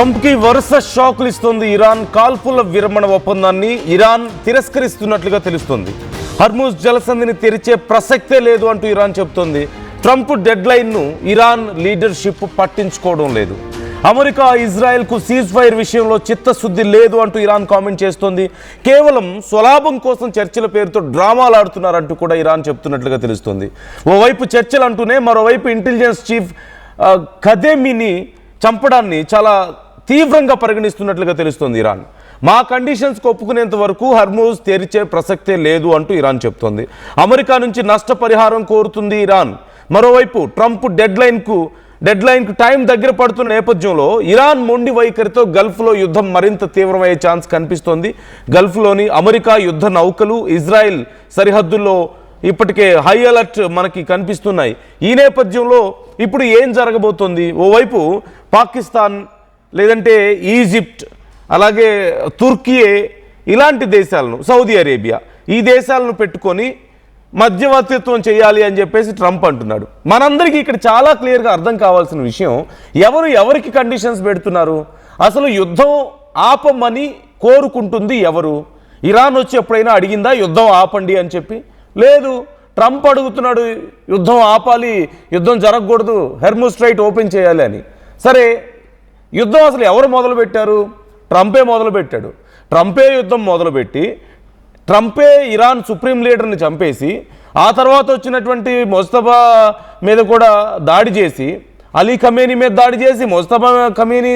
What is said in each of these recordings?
ట్రంప్కి వరుస షాకులు ఇస్తోంది ఇరాన్. కాల్పుల విరమణ ఒప్పందాన్ని ఇరాన్ తిరస్కరిస్తున్నట్లుగా తెలుస్తోంది. హర్ముజ్ జలసంధిని తెరిచే ప్రసక్తే లేదు అంటూ ఇరాన్ చెబుతోంది. ట్రంప్ డెడ్ లైన్ను ఇరాన్ లీడర్షిప్ పట్టించుకోవడం లేదు. అమెరికా ఇజ్రాయెల్కు సీజ్ ఫైర్ విషయంలో చిత్తశుద్ధి లేదు అంటూ ఇరాన్ కామెంట్ చేస్తోంది. కేవలం స్వలాభం కోసం చర్చల పేరుతో డ్రామాలు ఆడుతున్నారంటూ కూడా ఇరాన్ చెప్తున్నట్లుగా తెలుస్తోంది. ఓవైపు చర్చలు అంటూనే మరోవైపు ఇంటెలిజెన్స్ చీఫ్ ఖదేమీని చంపడాన్ని చాలా తీవ్రంగా పరిగణిస్తున్నట్లుగా తెలుస్తోంది ఇరాన్. మా కండిషన్స్కి ఒప్పుకునేంత వరకు హర్ముజ్ తెరిచే ప్రసక్తే లేదు అంటూ ఇరాన్ చెప్తోంది. అమెరికా నుంచి నష్టపరిహారం కోరుతుంది ఇరాన్. మరోవైపు ట్రంప్ డెడ్ లైన్కు టైం దగ్గర పడుతున్న నేపథ్యంలో ఇరాన్ మొండి వైఖరితో గల్ఫ్లో యుద్ధం మరింత తీవ్రమయ్యే ఛాన్స్ కనిపిస్తోంది. గల్ఫ్లోని అమెరికా యుద్ధ నౌకలు ఇజ్రాయెల్ సరిహద్దుల్లో ఇప్పటికే హై అలర్ట్ మనకి కనిపిస్తున్నాయి. ఈ నేపథ్యంలో ఇప్పుడు ఏం జరగబోతోంది? ఓవైపు పాకిస్తాన్, లేదంటే ఈజిప్ట్, అలాగే తుర్కీయే ఇలాంటి దేశాలను, సౌదీ అరేబియా, ఈ దేశాలను పెట్టుకొని మధ్యవర్తిత్వం చేయాలి అని చెప్పేసి ట్రంప్ అంటున్నాడు. మనందరికీ ఇక్కడ చాలా క్లియర్గా అర్థం కావాల్సిన విషయం, ఎవరికి కండిషన్స్ పెడుతున్నారు? అసలు యుద్ధం ఆపమని కోరుకుంటుంది ఎవరు? ఇరాన్ వచ్చి ఎప్పుడైనా అడిగిందా యుద్ధం ఆపండి అని చెప్పి? లేదు. ట్రంప్ అడుగుతున్నాడు యుద్ధం ఆపాలి, యుద్ధం జరగకూడదు, హెర్ముజ్ స్ట్రైట్ ఓపెన్ చేయాలి అని. సరే, యుద్ధం అసలు ఎవరు మొదలుపెట్టారు? ట్రంపే మొదలుపెట్టాడు. ట్రంపే యుద్ధం మొదలుపెట్టి ట్రంపే ఇరాన్ సుప్రీం లీడర్ని చంపేసి ఆ తర్వాత వచ్చినటువంటి ముస్తఫా మీద కూడా దాడి చేసి, అలీ ఖమేనీ మీద దాడి చేసి, ముస్తఫా ఖమేనీ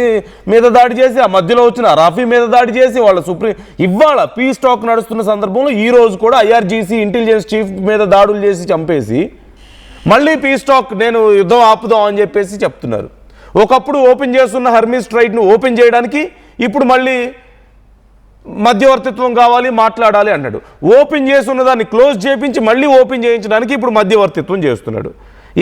మీద దాడి చేసి, ఆ మధ్యలో వచ్చిన రాఫీ మీద దాడి చేసి, వాళ్ళ ఇవాళ పీస్ టాక్ నడుస్తున్న సందర్భంలో ఈ రోజు కూడా ఐఆర్జీసీ ఇంటెలిజెన్స్ చీఫ్ మీద దాడులు చేసి చంపేసి మళ్ళీ పీస్ టాక్ నేను యుద్ధం ఆపుదాం అని చెప్పేసి చెప్తున్నారు. ఒకప్పుడు ఓపెన్ చేస్తున్న హర్ముజ్ స్ట్రైట్ను ఓపెన్ చేయడానికి ఇప్పుడు మళ్ళీ మధ్యవర్తిత్వం కావాలి, మాట్లాడాలి అన్నాడు. ఓపెన్ చేస్తున్న దాన్ని క్లోజ్ చేయించి మళ్ళీ ఓపెన్ చేయించడానికి ఇప్పుడు మధ్యవర్తిత్వం చేస్తున్నాడు.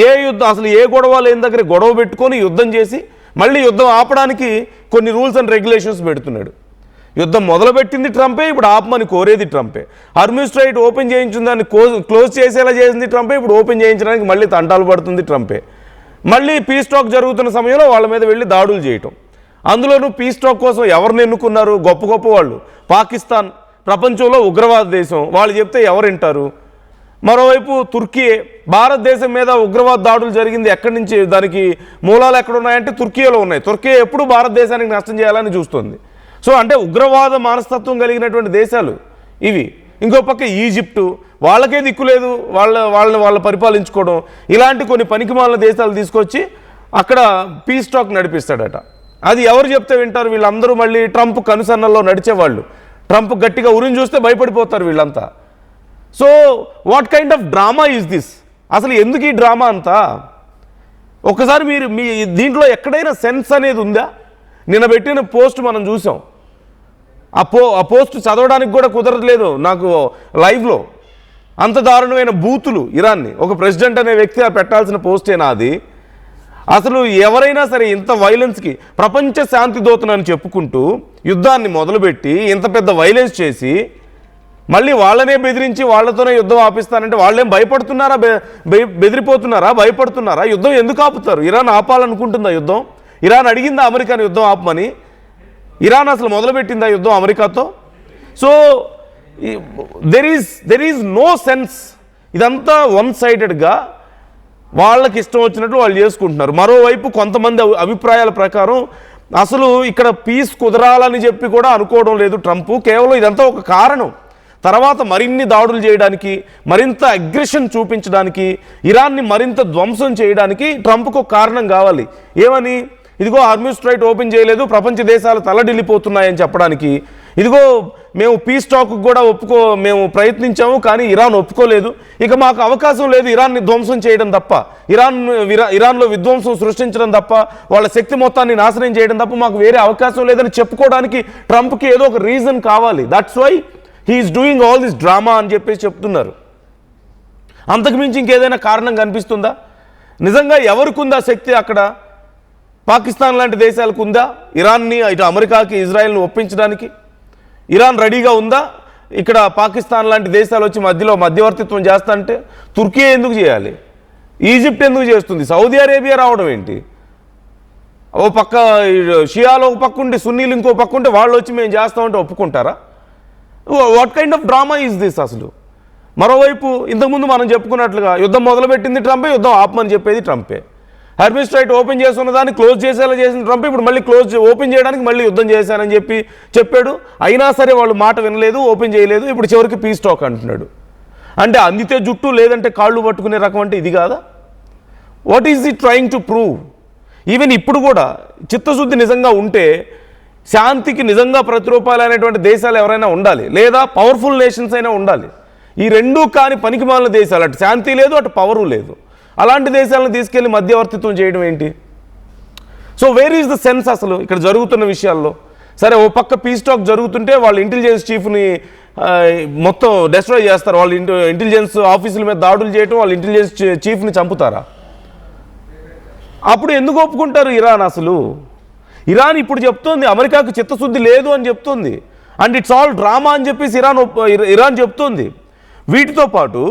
ఏ యుద్ధం, అసలు ఏ గొడవ లేని దగ్గర గొడవ పెట్టుకొని యుద్ధం చేసి మళ్ళీ యుద్ధం ఆపడానికి కొన్ని రూల్స్ అండ్ రెగ్యులేషన్స్ పెడుతున్నాడు. యుద్ధం మొదలుపెట్టింది ట్రంపే, ఇప్పుడు ఆపమని కోరేది ట్రంపే. హర్ముజ్ స్ట్రైట్ ఓపెన్ చేయించిన దాన్ని క్లోజ్ చేసేలా చేసింది ట్రంపే, ఇప్పుడు ఓపెన్ చేయించడానికి మళ్ళీ తంటాలు పడుతుంది ట్రంపే. మళ్ళీ పీస్ టాక్ జరుగుతున్న సమయంలో వాళ్ళ మీద వెళ్ళి దాడులు చేయటం. అందులోనూ పీస్ టాక్ కోసం ఎవరిని ఎన్నుకున్నారు? గొప్ప వాళ్ళు. పాకిస్తాన్ ప్రపంచంలో ఉగ్రవాద దేశం, వాళ్ళు చెప్తే ఎవరు వింటారు? మరోవైపు తుర్కీ, భారతదేశం మీద ఉగ్రవాద దాడులు జరిగింది ఎక్కడి నుంచి, దానికి మూలాలు ఎక్కడున్నాయంటే తుర్కీలో ఉన్నాయి. తుర్కీ ఎప్పుడు భారతదేశానికి నష్టం చేయాలని చూస్తుంది. సో అంటే ఉగ్రవాద మనస్తత్వం కలిగినటువంటి దేశాలు ఇవి. ఇంకో పక్క ఈజిప్టు, వాళ్ళకే దిక్కు లేదు, వాళ్ళని పరిపాలించుకోవడం, ఇలాంటి కొన్ని పనికిమాలిన దేశాలు తీసుకొచ్చి అక్కడ పీస్ టాక్ నడిపిస్తాడట. అది ఎవరు చెప్తే వింటారు? వీళ్ళందరూ మళ్ళీ ట్రంప్ కనుసన్నల్లో నడిచేవాళ్ళు. ట్రంప్ గట్టిగా ఉరిని చూస్తే భయపడిపోతారు వీళ్ళంతా. So what kind of drama is this? అసలు ఎందుకు ఈ డ్రామా అంతా? ఒకసారి మీ దీంట్లో ఎక్కడైనా సెన్స్ అనేది ఉందా? నిన్న పెట్టిన పోస్ట్ మనం చూసాం. ఆ పోస్ట్ చదవడానికి కూడా కుదరట్లేదు నాకు లైవ్లో. అంత దారుణమైన బూతులు ఇరాన్ని. ఒక ప్రెసిడెంట్ అనే వ్యక్తి పెట్టాల్సిన పోస్టేనా అది? అసలు ఎవరైనా సరే ఇంత వైలెన్స్కి ప్రపంచ శాంతి దూతనని చెప్పుకుంటూ యుద్ధాన్ని మొదలుపెట్టి ఇంత పెద్ద వైలెన్స్ చేసి మళ్ళీ వాళ్ళనే బెదిరించి వాళ్ళతోనే యుద్ధం ఆపిస్తానంటే వాళ్ళేం భయపడుతున్నారా? బెదిరిపోతున్నారా? భయపడుతున్నారా? యుద్ధం ఎందుకు ఆపుతారు? ఇరాన్ ఆపాలనుకుంటుందా యుద్ధం? ఇరాన్ అడిగిందా అమెరికాని యుద్ధం ఆపమని? ఇరాన్ అసలు మొదలుపెట్టిందా యుద్ధం అమెరికాతో? So there is no sense. ఇదంతా వన్ సైడెడ్గా వాళ్ళకి ఇష్టం వచ్చినట్టు వాళ్ళు చేసుకుంటున్నారు. మరోవైపు కొంతమంది అభిప్రాయాల ప్రకారం అసలు ఇక్కడ పీస్ కుదరాలని చెప్పి కూడా అనుకోవడం లేదు ట్రంప్. కేవలం ఇదంతా ఒక కారణం. తర్వాత మరిన్ని దాడులు చేయడానికి, మరింత అగ్రెషన్ చూపించడానికి, ఇరాన్ని మరింత ధ్వంసం చేయడానికి ట్రంప్కు ఒక కారణం కావాలి. ఏమని? ఇదిగో హర్ముజ్ స్ట్రైట్ ఓపెన్ చేయలేదు, ప్రపంచ దేశాలు తలడిల్లిపోతున్నాయని చెప్పడానికి. ఇదిగో మేము పీస్ టాక్కు కూడా మేము ప్రయత్నించాము, కానీ ఇరాన్ ఒప్పుకోలేదు. ఇక మాకు అవకాశం లేదు ఇరాన్ని ధ్వంసం చేయడం తప్ప, ఇరాన్లో విధ్వంసం సృష్టించడం తప్ప, వాళ్ళ శక్తి మొత్తాన్ని నాశనం చేయడం తప్ప మాకు వేరే అవకాశం లేదని చెప్పుకోవడానికి ట్రంప్కి ఏదో ఒక రీజన్ కావాలి. That's why he's doing all this drama అని చెప్పేసి చెప్తున్నారు. అంతకుమించి ఇంకేదైనా కారణం కనిపిస్తుందా? నిజంగా ఎవరికి ఉందా శక్తి అక్కడ? పాకిస్తాన్ లాంటి దేశాలకు ఉందా ఇరాన్ని, ఇటు అమెరికాకి ఇజ్రాయెల్ని ఒప్పించడానికి? ఇరాన్ రెడీగా ఉందా? ఇక్కడ పాకిస్తాన్ లాంటి దేశాలు వచ్చి మధ్యలో మధ్యవర్తిత్వం చేస్తా అంటే తుర్కీ ఎందుకు చేయాలి? ఈజిప్ట్ ఎందుకు చేస్తుంది? సౌదీ అరేబియా రావడం ఏంటి? ఓ పక్క షియాలో ఒక పక్క ఉండి సున్నీలు ఇంకో పక్క ఉంటే వాళ్ళు వచ్చి మేము చేస్తామంటే ఒప్పుకుంటారా? What kind of drama is this అసలు? మరోవైపు ఇంతకుముందు మనం చెప్పుకున్నట్లుగా యుద్ధం మొదలుపెట్టింది ట్రంపే, యుద్ధం ఆపమని చెప్పేది ట్రంపే. హర్మస్ స్ట్రైట్ ఓపెన్ చేస్తున్న దాన్ని క్లోజ్ చేసేలా చేసిన ట్రంప్ ఇప్పుడు మళ్ళీ ఓపెన్ చేయడానికి మళ్ళీ యుద్ధం చేశానని చెప్పాడు. అయినా సరే వాళ్ళు మాట వినలేదు, ఓపెన్ చేయలేదు. ఇప్పుడు చివరికి పీస్ టాక్ అంటున్నాడు. అంటే అందితే జుట్టు లేదంటే కాళ్ళు పట్టుకునే రకం అంటే ఇది కాదా? What is it trying to prove? Even ఇప్పుడు కూడా చిత్తశుద్ధి నిజంగా ఉంటే శాంతికి నిజంగా ప్రతిరూపాలు అనేటువంటి దేశాలు ఎవరైనా ఉండాలి, లేదా పవర్ఫుల్ నేషన్స్ అయినా ఉండాలి. ఈ రెండూ కాని పనికిమాలిన దేశాలు, అటు శాంతి లేదు అటు పవరు లేదు. అలాంటి దేశాలను తీసుకెళ్లి మధ్యవర్తిత్వం చేయడం ఏంటి? So where is the sense అసలు ఇక్కడ జరుగుతున్న విషయాల్లో? సరే, ఓ పక్క పీస్ టాక్ జరుగుతుంటే వాళ్ళ ఇంటెలిజెన్స్ చీఫ్ని మొత్తం డెస్ట్రాయ్ చేస్తారు, వాళ్ళ ఇంటెలిజెన్స్ ఆఫీసుల మీద దాడులు చేయటం, వాళ్ళ ఇంటెలిజెన్స్ చీఫ్ని చంపుతారా? అప్పుడు ఎందుకు ఒప్పుకుంటారు ఇరాన్? అసలు ఇరాన్ ఇప్పుడు చెప్తోంది అమెరికాకు చిత్తశుద్ధి లేదు అని చెప్తోంది, అండ్ ఇట్స్ ఆల్ డ్రామా అని చెప్పేసి ఇరాన్ చెప్తోంది. వీటితో పాటు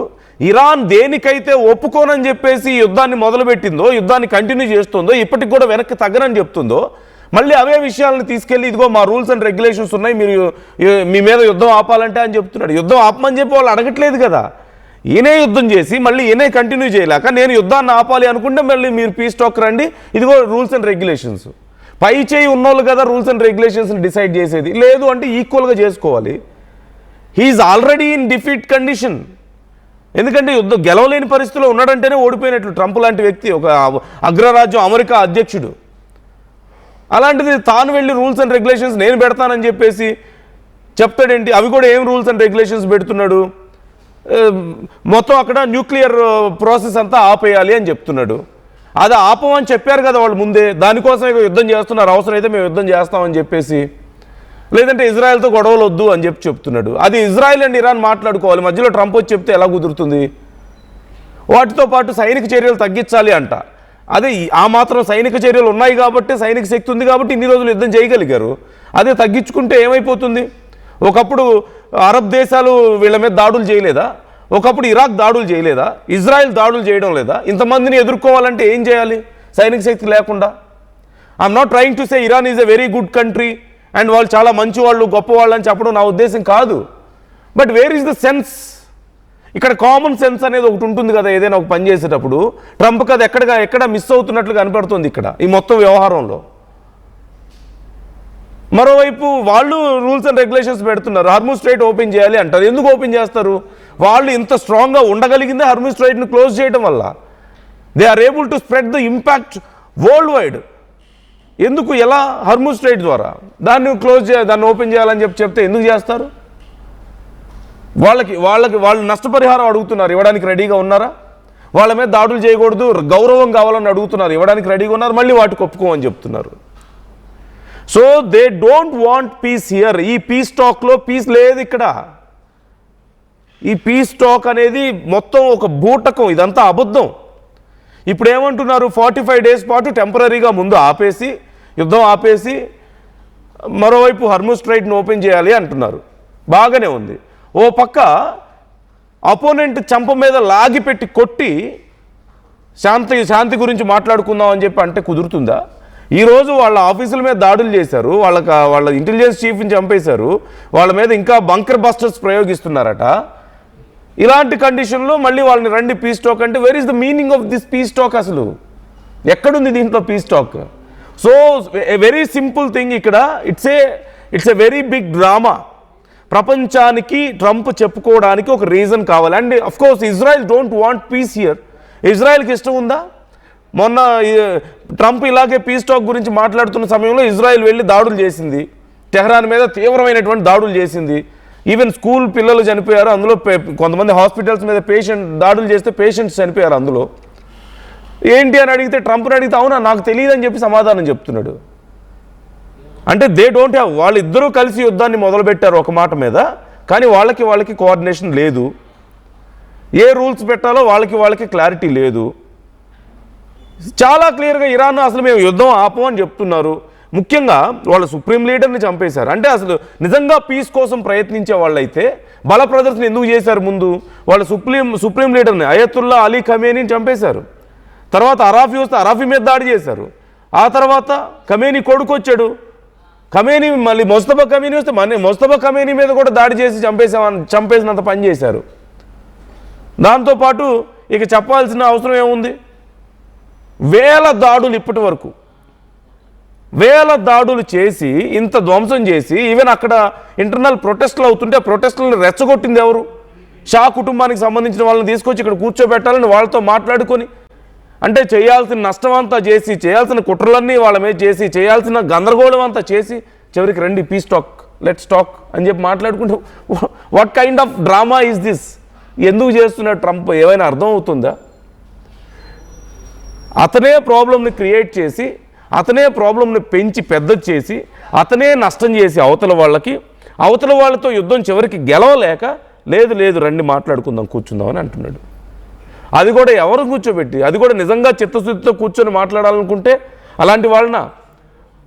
ఇరాన్ దేనికైతే ఒప్పుకోనని చెప్పేసి యుద్ధాన్ని మొదలుపెట్టిందో, యుద్ధాన్ని కంటిన్యూ చేస్తుందో, ఇప్పటికి కూడా వెనక్కి తగ్గనని చెప్తుందో, మళ్ళీ అవే విషయాలను తీసుకెళ్ళి ఇదిగో మా రూల్స్ అండ్ రెగ్యులేషన్స్ ఉన్నాయి, మీరు మీ మీద యుద్ధం ఆపాలంటే అని చెప్తున్నాడు. యుద్ధం ఆపమని చెప్పి వాళ్ళు అడగట్లేదు కదా. ఈయనే యుద్ధం చేసి మళ్ళీ ఈయనే కంటిన్యూ చేయలేక నేను యుద్ధాన్ని ఆపాలి అనుకుంటే మళ్ళీ మీరు పీస్ టాక్ రండి, ఇదిగో రూల్స్ అండ్ రెగ్యులేషన్స్. పై చేయి ఉన్నోళ్ళు కదా రూల్స్ అండ్ రెగ్యులేషన్స్ని డిసైడ్ చేసేది. లేదు అంటే ఈక్వల్గా చేసుకోవాలి. He's already in defeat condition. ఎందుకంటే యుద్ధం గెలవలేని పరిస్థితిలో ఉన్నాడంటేనే ఓడిపోయినట్లు ట్రంప్ లాంటి వ్యక్తి, ఒక అగ్రరాజ్యం అమెరికా అధ్యక్షుడు. అలాంటిది తాను వెళ్ళి రూల్స్ అండ్ రెగ్యులేషన్స్ నేను పెడతానని చెప్పేసి చెప్తాడేంటి? అవి కూడా ఏం రూల్స్ అండ్ రెగ్యులేషన్స్ పెడుతున్నాడు? మొత్తం అక్కడ న్యూక్లియర్ ప్రాసెస్ అంతా ఆపేయాలి అని చెప్తున్నాడు. అది ఆపమని చెప్పారు కదా వాళ్ళు ముందే, దానికోసం యుద్ధం చేస్తున్నారు, అవసరమైతే మేము యుద్ధం చేస్తామని చెప్పేసి. లేదంటే ఇజ్రాయెల్తో గొడవలు వద్దు అని చెప్తున్నాడు. అది ఇజ్రాయెల్ అండ్ ఇరాన్ మాట్లాడుకోవాలి, మధ్యలో ట్రంప్ వచ్చి చెప్తే ఎలా కుదురుతుంది? వాటితో పాటు సైనిక చర్యలు తగ్గించాలి అంట. అదే ఆ మాత్రం సైనిక చర్యలు ఉన్నాయి కాబట్టి, సైనిక శక్తి ఉంది కాబట్టి ఇన్ని రోజులు యుద్ధం చేయగలిగారు. అదే తగ్గించుకుంటే ఏమైపోతుంది? ఒకప్పుడు అరబ్ దేశాలు వీళ్ళ మీద దాడులు చేయలేదా? ఒకప్పుడు ఇరాక్ దాడులు చేయలేదా? ఇజ్రాయెల్ దాడులు చేయడం లేదా? ఇంతమందిని ఎదుర్కోవాలంటే ఏం చేయాలి సైనిక శక్తి లేకుండా? I'm not trying to say Iran is a very good country and వాళ్ళు చాలా మంచి వాళ్ళు, గొప్పవాళ్ళు అని చెప్పడం నా ఉద్దేశం కాదు. But where is the sense? ఇక్కడ కామన్ సెన్స్ అనేది ఒకటి ఉంటుంది కదా ఏదైనా ఒక పని చేసేటప్పుడు. ట్రంప్కి అది ఎక్కడ మిస్ అవుతున్నట్లు కనపడుతుంది ఇక్కడ ఈ మొత్తం వ్యవహారంలో. మరోవైపు వాళ్ళు రూల్స్ అండ్ రెగ్యులేషన్స్ పెడుతున్నారు, హర్మస్ స్ట్రైట్ ఓపెన్ చేయాలి అంటారు. ఎందుకు ఓపెన్ చేస్తారు? వాళ్ళు ఇంత స్ట్రాంగ్గా ఉండగలిగిందే హర్మస్ స్ట్రైట్ని క్లోజ్ చేయడం వల్ల. They are able to spread the impact worldwide. ఎందుకు? ఎలా? హర్మస్ స్ట్రైట్ ద్వారా. దాన్ని ఓపెన్ చేయాలని చెప్తే ఎందుకు చేస్తారు? వాళ్ళు నష్టపరిహారం అడుగుతున్నారు, ఇవ్వడానికి రెడీగా ఉన్నారా? వాళ్ళ మీద దాడులు చేయకూడదు, గౌరవం కావాలని అడుగుతున్నారు, ఇవ్వడానికి రెడీగా ఉన్నారు, మళ్ళీ వాటికి ఒప్పుకోమని చెప్తున్నారు. So they don't want peace here. ఈ పీస్ టాక్లో పీస్ లేదు ఇక్కడ. ఈ పీస్ టాక్ అనేది మొత్తం ఒక బూటకం, ఇదంతా అబద్ధం. ఇప్పుడు ఏమంటున్నారు? 45 days పాటు టెంపరీగా ముందు ఆపేసి, యుద్ధం ఆపేసి, మరోవైపు హర్మస్ స్ట్రైట్ని ఓపెన్ చేయాలి అంటున్నారు. బాగానే ఉంది. ఓ పక్క అపోనెంట్ చంప మీద లాగిపెట్టి కొట్టి శాంతి గురించి మాట్లాడుకుందాం అని చెప్పి అంటే కుదురుతుందా? ఈరోజు వాళ్ళ ఆఫీసుల మీద దాడులు చేశారు, వాళ్ళ ఇంటెలిజెన్స్ చీఫ్ని చంపేశారు, వాళ్ళ మీద ఇంకా బంకర్ బస్టర్స్ ప్రయోగిస్తున్నారట. ఇలాంటి కండిషన్లో మళ్ళీ వాళ్ళని రండి పీస్ టాక్ అంటే where is the meaning of this peace talk? అసలు ఎక్కడుంది దీంట్లో peace talk? So a very simple thing ఇక్కడ. It's a very big drama. ప్రపంచానికి ట్రంప్ చెప్పుకోవడానికి ఒక రీజన్ కావాలి. And of course Israel don't want peace here. ఇజ్రాయెల్కి ఇష్టం ఉందా? మొన్న ట్రంప్ ఇలాగే పీస్ టాక్ గురించి మాట్లాడుతున్న సమయంలో ఇజ్రాయెల్ వెళ్ళి దాడులు చేసింది, టెహ్రాన్ మీద తీవ్రమైనటువంటి దాడులు చేసింది. ఈవెన్ స్కూల్ పిల్లలు చనిపోయారు అందులో, కొంతమంది హాస్పిటల్స్ మీద దాడులు చేస్తే పేషెంట్స్ చనిపోయారు అందులో. ఏంటి అని అడిగితే, ట్రంప్ని అడిగితే అవునా నాకు తెలియదని చెప్పి సమాధానం చెప్తున్నాడు. అంటే దే డోంట్ హ్యావ్, వాళ్ళిద్దరూ కలిసి యుద్ధాన్ని మొదలుపెట్టారు ఒక మాట మీద, కానీ వాళ్ళకి కోఆర్డినేషన్ లేదు. ఏ రూల్స్ పెట్టాలో వాళ్ళకి క్లారిటీ లేదు. చాలా క్లియర్గా ఇరాన్ అసలు మేము యుద్ధం ఆపమని చెప్తున్నారు. ముఖ్యంగా వాళ్ళ సుప్రీం లీడర్ని చంపేశారు. అంటే అసలు నిజంగా పీస్ కోసం ప్రయత్నించే వాళ్ళైతే బల ప్రదర్శన ఎందుకు చేశారు? ముందు వాళ్ళ సుప్రీం లీడర్ని అయతుల్లా అలీ ఖమేనీని చంపేశారు. తర్వాత అరాఫీ వస్తే అరాఫీ మీద దాడి చేశారు. ఆ తర్వాత ఖమేనీ కొడుకు వచ్చాడు. ఖమేనీ మళ్ళీ ముస్తఫా ఖమేనీ వస్తే ముస్తఫా ఖమేనీ మీద కూడా దాడి చేసి చంపేసినంత పని చేశారు. దాంతోపాటు ఇక చెప్పాల్సిన అవసరం ఏముంది? వేల దాడులు, ఇప్పటి వరకు వేల దాడులు చేసి ఇంత ధ్వంసం చేసి ఈవెన్ అక్కడ ఇంటర్నల్ ప్రొటెస్టులు అవుతుంటే ప్రొటెస్టులను రెచ్చగొట్టింది ఎవరు? షా కుటుంబానికి సంబంధించిన వాళ్ళని తీసుకొచ్చి ఇక్కడ కూర్చోబెట్టాలని వాళ్ళతో మాట్లాడుకొని, అంటే చేయాల్సిన నష్టం అంతా చేసి, చేయాల్సిన కుట్రలన్నీ వాళ్ళ మీద చేసి, చేయాల్సిన గందరగోళం అంతా చేసి చివరికి రండి పీస్ టాక్, లెట్స్ టాక్ అని చెప్పి మాట్లాడుకుంటూ, what kind of drama is this? ఎందుకు చేస్తున్నాడు ట్రంప్? ఏమైనా అర్థం అవుతుందా? అతనే ప్రాబ్లంని క్రియేట్ చేసి, అతనే ప్రాబ్లంని పెంచి పెద్ద చేసి, అతనే నష్టం చేసి అవతల వాళ్ళతో యుద్ధం చివరికి గెలవలేక లేదు రండి మాట్లాడుకుందాం, కూర్చుందాం అని అంటున్నాడు. అది కూడా ఎవరు కూర్చోబెట్టి, అది కూడా నిజంగా చిత్తశుద్ధితో కూర్చొని మాట్లాడాలనుకుంటే అలాంటి వాళ్ళన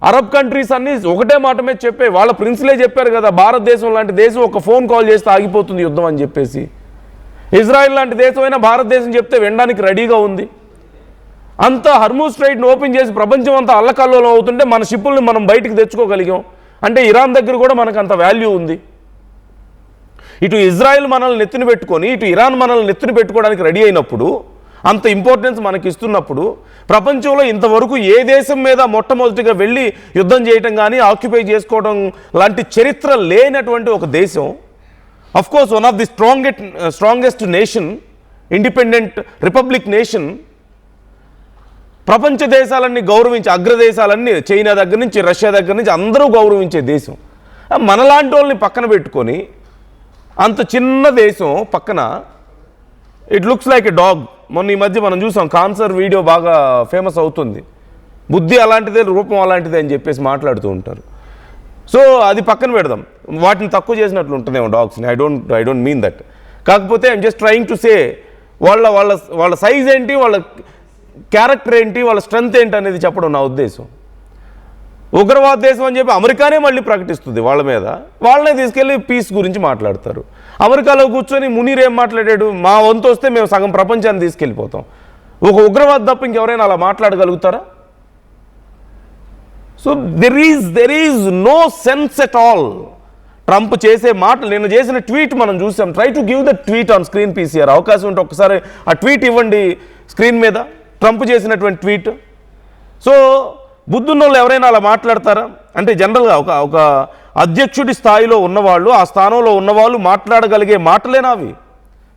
అరబ్ కంట్రీస్ అన్నీ ఒకటే మాట మీద చెప్పే, వాళ్ళ ప్రిన్స్లే చెప్పారు కదా, భారతదేశం లాంటి దేశం ఒక ఫోన్ కాల్ చేస్తే ఆగిపోతుంది యుద్ధం అని చెప్పేసి. ఇజ్రాయెల్ లాంటి దేశమైనా భారతదేశం చెప్తే వినడానికి రెడీగా ఉంది. అంతా హర్మూజ్ స్ట్రైట్ని ఓపెన్ చేసి ప్రపంచం అంతా అల్లకల్లోలం అవుతుంటే మన షిప్పుల్ని మనం బయటికి తెచ్చుకోగలిగాం అంటే ఇరాన్ దగ్గర కూడా మనకు అంత వాల్యూ ఉంది. ఇటు ఇజ్రాయెల్ మనల్ని నెత్తిన పెట్టుకొని ఇటు ఇరాన్ మనల్ని నెత్తిన పెట్టుకోవడానికి రెడీ అయినప్పుడు, అంత ఇంపార్టెన్స్ మనకి ఇస్తున్నప్పుడు, ప్రపంచంలో ఇంతవరకు ఏ దేశం మీద మొట్టమొదటిగా వెళ్ళి యుద్ధం చేయటం కానీ ఆక్యుపై చేసుకోవడం లాంటి చరిత్ర లేనటువంటి ఒక దేశం, of course one of the strongest nation, independent republic nation, ప్రపంచ దేశాలన్నీ గౌరవించే, అగ్రదేశాలన్నీ చైనా దగ్గర నుంచి రష్యా దగ్గర నుంచి అందరూ గౌరవించే దేశం, మనలాంటి వాళ్ళని పక్కన పెట్టుకొని అంత చిన్న దేశం పక్కన it looks like a dog. మొన్న ఈ మధ్య మనం చూసాం, కాన్సర్ వీడియో బాగా ఫేమస్ అవుతుంది. బుద్ధి అలాంటిదే, రూపం అలాంటిదే అని చెప్పేసి మాట్లాడుతూ ఉంటారు. సో అది పక్కన పెడదాం, వాటిని తక్కువ చేసినట్లు ఉంటుందేమో డాగ్స్ని. I don't mean that. కాకపోతే I'm just trying to say వాళ్ళ సైజ్ ఏంటి, వాళ్ళ క్యారెక్టర్ ఏంటి, వాళ్ళ స్ట్రెంగ్త్ ఏంటి అనేది చెప్పడం నా ఉద్దేశం. ఉగ్రవాద దేశం అని చెప్పి అమెరికానే మళ్ళీ ప్రకటిస్తుంది వాళ్ళ మీద, వాళ్ళనే తీసుకెళ్ళి పీస్ గురించి మాట్లాడతారు. అమెరికాలో కూర్చొని మునీర్ ఏం మాట్లాడాడు, మా వంతు వస్తే మేము సగం ప్రపంచాన్ని తీసుకెళ్ళిపోతాం. ఒక ఉగ్రవాద తప్ప ఇంకెవరైనా అలా మాట్లాడగలుగుతారా? So there is no sense at all. Trump చేసే మాటలు, నేను చేసిన ట్వీట్ మనం చూసాం. Try to give the tweet on screen PCR. అవకాశం ఉంటే ఒకసారి ఆ ట్వీట్ ఇవ్వండి స్క్రీన్ మీద, ట్రంప్ చేసినటువంటి ట్వీట్. సో బుద్ధున్నోళ్ళు ఎవరైనా అలా మాట్లాడతారా? అంటే జనరల్గా ఒక అధ్యక్షుడి స్థాయిలో ఉన్నవాళ్ళు, ఆ స్థానంలో ఉన్నవాళ్ళు మాట్లాడగలిగే మాటలేనా అవి?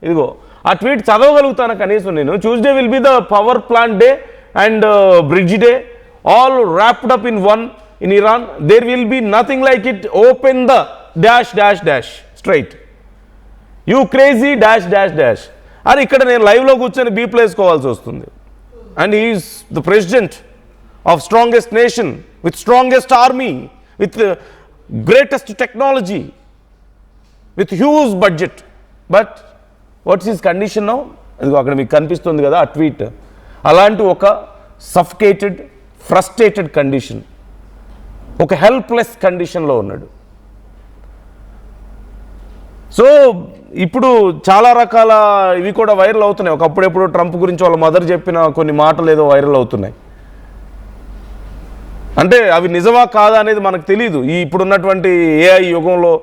ఇదిగో ఆ ట్వీట్ చదవగలుగుతాను కనీసం నేను. Tuesday will be the power plant day and bridge day, all wrapped up in one in Iran. There will be nothing like it. Open the dash dash dash straight. You crazy dash dash dash. అని ఇక్కడ నేను లైవ్లో కూర్చొని బీప్లు వేసుకోవాల్సి వస్తుంది. And he is the president of strongest nation, with strongest army, with greatest technology, with huge budget. But what's his condition now? అది అక్కడ మీకు కనిపిస్తుంది కదా ఆ ట్వీట్. అలాంటి ఒక సఫికేటెడ్, ఫ్రస్ట్రేటెడ్ కండిషన్, ఒక హెల్ప్లెస్ కండిషన్లో ఉన్నాడు. సో ఇప్పుడు చాలా రకాల ఇవి కూడా వైరల్ అవుతున్నాయి. ఒకప్పుడెప్పుడు ట్రంప్ గురించి వాళ్ళ మదర్ చెప్పిన కొన్ని మాటలు ఏదో వైరల్ అవుతున్నాయి. అంటే అవి నిజమా కాదా అనేది మనకు తెలియదు ఈ ఇప్పుడున్నటువంటి ఏఐ యుగంలో.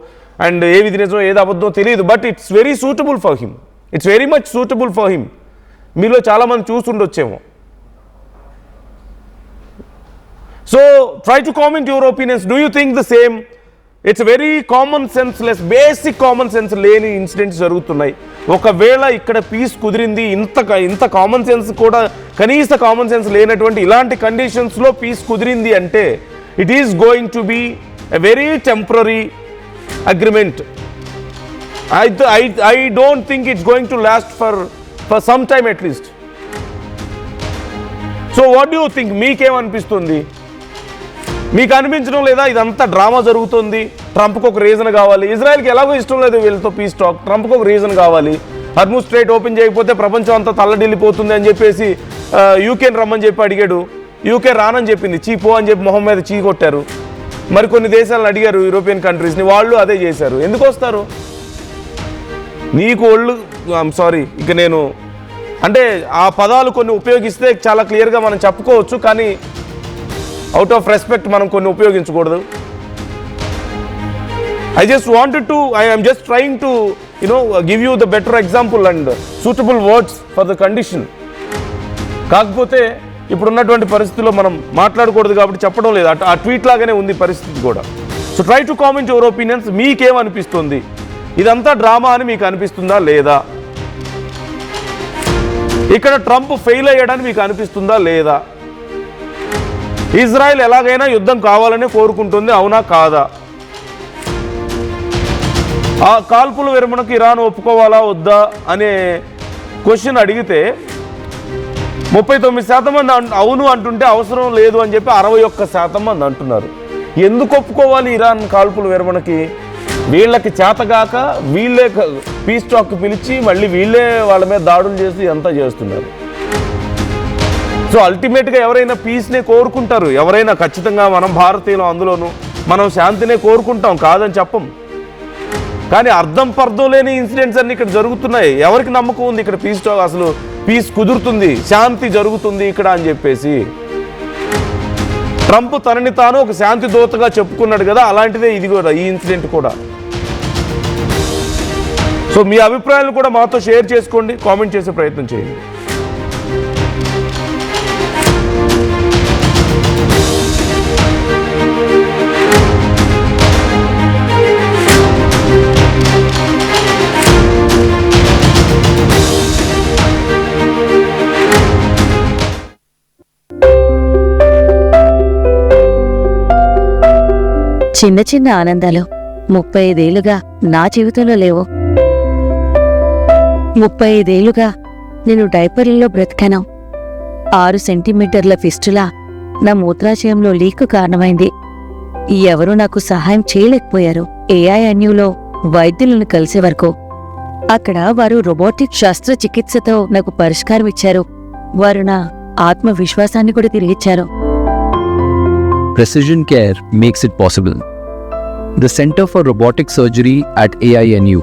అండ్ ఏది నిజమో ఏది అబద్ధమో తెలియదు. But it's very suitable for him. It's very much suitable for him. మీలో చాలామంది చూస్తుండొచ్చేమో. So try to comment your opinions. Do you think the same? It's very common sense less, basic common sense లేని incidents జరుగుతున్నాయి. ఒకవేళ ఇక్కడ piece కుదిరింది, ఇంత common sense కూడా, కనీస కామన్ సెన్స్ లేనటువంటి ఇలాంటి కండిషన్స్లో పీస్ కుదిరింది అంటే it is going to be a very temporary agreement. I don't think it's going to last for some time at least. So what do you think? మీకేమనిపిస్తుంది? మీకు అనిపించడం లేదా ఇదంతా డ్రామా జరుగుతుంది, ట్రంప్కి ఒక రీజన్ కావాలి? ఇజ్రాయెల్కి ఎలాగో ఇష్టం లేదు వీళ్ళతో పీస్ టాక్, ట్రంప్కి ఒక రీజన్ కావాలి. హర్మూజ్ స్ట్రైట్ ఓపెన్ చేయకపోతే ప్రపంచం అంతా తల్లడిల్లిపోతుంది అని చెప్పేసి యూకేని రమ్మని చెప్పి అడిగాడు. యూకే రానని చెప్పింది, చీపో అని చెప్పి మొహం మీద చీ కొట్టారు. మరికొన్ని దేశాలను అడిగారు, యూరోపియన్ కంట్రీస్ని, వాళ్ళు అదే చేశారు. ఎందుకు వస్తారు? నీకు ఒళ్ళు, ఐఎమ్ సారీ, ఇక నేను అంటే ఆ పదాలు కొన్ని ఉపయోగిస్తే చాలా క్లియర్గా మనం చెప్పుకోవచ్చు. కానీ అవుట్ ఆఫ్ రెస్పెక్ట్ మనం కొన్ని ఉపయోగించకూడదు. I am just trying to, give you the better example and suitable words for the condition. కాకపోతే ఇప్పుడున్నటువంటి పరిస్థితుల్లో మనం మాట్లాడకూడదు కాబట్టి చెప్పడం లేదు. ఆ ట్వీట్ లాగానే ఉంది పరిస్థితి కూడా. So try to comment your opinions. మీకేమనిపిస్తుంది? ఇదంతా డ్రామా అని మీకు అనిపిస్తుందా లేదా? ఇక్కడ ట్రంప్ ఫెయిల్ అయ్యాడని మీకు అనిపిస్తుందా లేదా? ఇజ్రాయెల్ ఎలాగైనా యుద్ధం కావాలని కోరుకుంటుంది, అవునా కాదా? ఆ కాల్పుల విరమణకు ఇరాన్ ఒప్పుకోవాలా వద్దా అనే క్వశ్చన్ అడిగితే 39% మంది అవును అంటుంటే అవసరం లేదు అని చెప్పి 61% మంది అంటున్నారు. ఎందుకు ఒప్పుకోవాలి ఇరాన్ కాల్పుల విరమణకి? వీళ్ళకి చేతగాక వీళ్ళే పీస్ టాక్ పిలిచి మళ్ళీ వీళ్ళే వాళ్ళ మీద దాడులు చేసి అంతా చేస్తున్నారు. సో అల్టిమేట్గా ఎవరైనా పీస్నే కోరుకుంటారు, ఎవరైనా ఖచ్చితంగా మనం భారతీయులు అందులోనూ మనం శాంతినే కోరుకుంటాం, కాదని చెప్పం. కానీ అర్థం పర్థం లేని ఇన్సిడెంట్స్ అన్ని ఇక్కడ జరుగుతున్నాయి. ఎవరికి నమ్మకం ఉంది ఇక్కడ అసలు పీస్ కుదురుతుంది, శాంతి జరుగుతుంది ఇక్కడ అని చెప్పేసి? ట్రంప్ తనని తాను ఒక శాంతి దూతగా చెప్పుకున్నాడు కదా, అలాంటిదే ఇది కూడా, ఈ ఇన్సిడెంట్ కూడా. సో మీ అభిప్రాయాలు కూడా మాతో షేర్ చేసుకోండి, కామెంట్ చేసే ప్రయత్నం చేయండి. చిన్న చిన్న ఆనందాలు 35 ఏళ్లుగా నా జీవితంలో లేవు. 35 ఏళ్లుగా నేను డైపర్లలో బ్రతికాను. 6 సెంటీమీటర్ల ఫిస్టులా నా మూత్రాశయంలో లీకు కారణమైంది. ఎవరూ నాకు సహాయం చేయలేకపోయారు. AINUలో వైద్యులను కలిసే వరకు. అక్కడ వారు రోబోటిక్ శస్త్రచికిత్సతో నాకు పరిష్కారం ఇచ్చారు. వారు నా ఆత్మవిశ్వాసాన్ని కూడా తిరిగిచ్చారు. Precision care makes it possible. The Center for Robotic Surgery at AINU